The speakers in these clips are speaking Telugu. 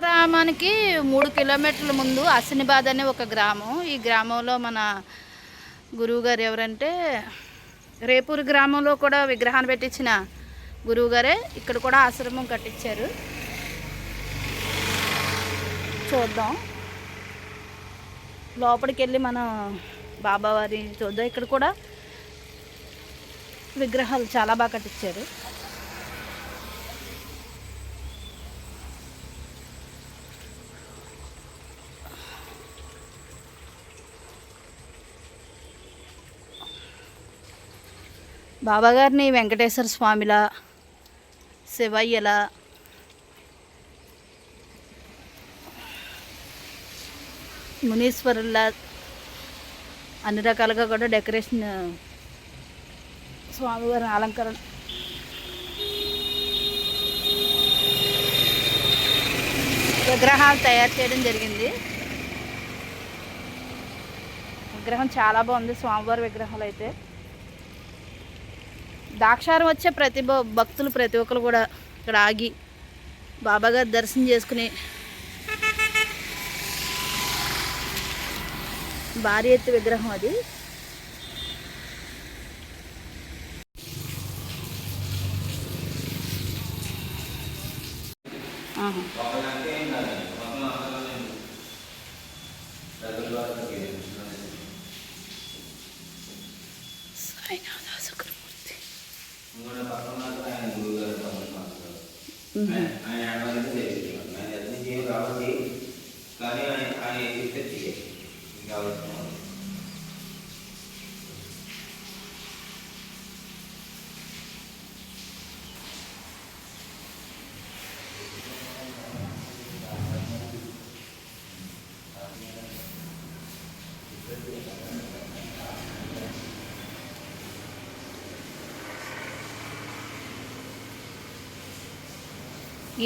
గ్రామానికి 3 కిలోమీటర్ల ముందు అసినిబాద్ అనే ఒక గ్రామం. ఈ గ్రామంలో మన గురువుగారు ఎవరంటే రేపూరు గ్రామంలో కూడా విగ్రహాన్ని పెట్టించిన గురువుగారే ఇక్కడ కూడా ఆశ్రమం కట్టించారు. చూద్దాం, లోపలికి వెళ్ళి మనం బాబావారి చూద్దాం. ఇక్కడ కూడా విగ్రహాలు చాలా బాగా కట్టించారు. బాబాగారిని వెంకటేశ్వర స్వామిలా, శివయ్యలా, మునీశ్వరుల్లా అన్ని రకాలుగా కూడా డెకరేషన్, స్వామివారి అలంకరణ విగ్రహాలు తయారు చేయడం జరిగింది. విగ్రహం చాలా బాగుంది. స్వామివారి విగ్రహాలు అయితే దాక్షారం వచ్చే భక్తులు ప్రతి ఒక్కరు కూడా ఇక్కడ ఆగి బాబాగారి దర్శనం చేసుకుని భారీ ఎత్తు విగ్రహం అది.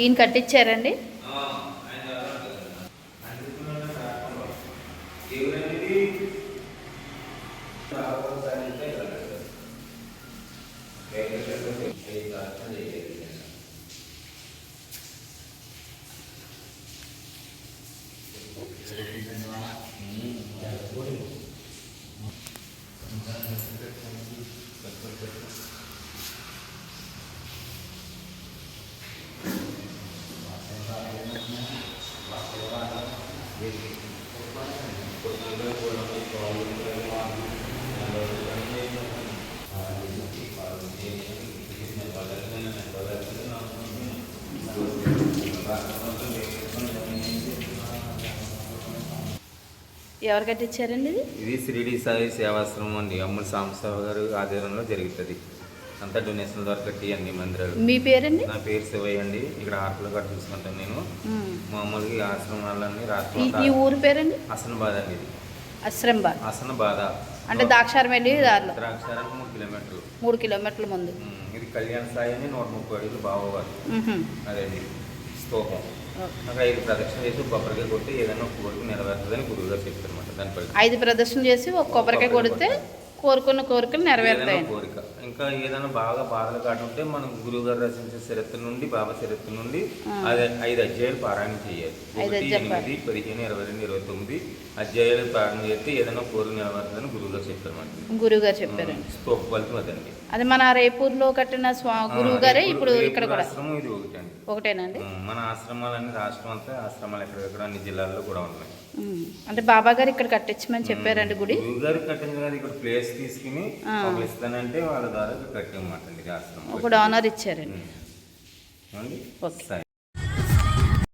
ఈయన కట్టించారండి. ఎవరు కట్టించారండి ఇది? ఇది షిరిడి సాయి సేవాశ్రమం అండి. అమ్ముల సాంబశివ గారు ఆధ్వర్యంలో జరుగుతుంది. అంతా డొనేషన్ ద్వారా కట్టి అన్ని మందిరాలు. మీ పేరండి? నా పేరు శివయ్య అండి. ఇక్కడ హార్టల్ కూడా చూసుకుంటాను నేను. మామూలుగా ఆశ్రమాలన్నీ రాష్ట్రం. ఈ ఊరు పేరండి? అసనబాద్ అండి. ఇది అశ్రంబాద్. అసనబాద అంటే దాక్షారం వెళ్ళి దారిలో. ద్రాక్షారానికి 3 కిలోమీటర్లు. 3 కిలోమీటర్ల ముందు. ఇది కళ్యాణ సాయి అని 130 అడుగులు బావగారు. అదేండి స్తూపం. నాకు 5 ప్రదక్షిణ చేసి కొబ్బరికాయ కొట్టి ఏదైనా ఒక కోరిక నెరవేరుతుందని గురువు గారు చెప్తారు అనమాట. దానిపై 5 ప్రదక్షిణలు చేసి ఒక కొబ్బరికాయ కొడితే కోరుకున్న కోరికలు నెరవేరుతాయి. కోరిక ఇంకా ఏదైనా బాగా బాధలు కాటుంటే మనం గురువు గారు రచించే చరిత్ర నుండి, బాబా చరిత్ర నుండి 5 అధ్యాయాలు పారాయణ చేయాలి. 8, 15, 22, 29 అధ్యాయాలు పారాయణ చేస్తే ఏదైనా కోరిక నెరవేరుతుందని గురువు గారు చెప్పారు అనమాట. గురువు గారు చెప్పారండి. స్తూప ఫలితం అదండి. అది మన రేపూర్లో కట్టిన గురువు గారే ఇప్పుడు ఇక్కడ కూడా ఆశ్రమం ఇది ఒకటండి. ఒకటేనండి. మన ఆశ్రమాలన్నీ రాష్ట్రం అంతా ఆశ్రమాలు ఎక్కడెక్కడ అన్ని జిల్లాల్లో కూడా ఉన్నాయి. అంటే బాబా గారు ఇక్కడ కట్టించమని చెప్పారండి గుడి. గురువు గారు కట్టించిన ఇక్కడ ప్లేస్ తీసుకుని ఇస్తానంటే వాళ్ళ ద్వారా కట్టించమాట ఆశ్రమం. ఒక డోనర్ ఇచ్చారండి. ఓకే.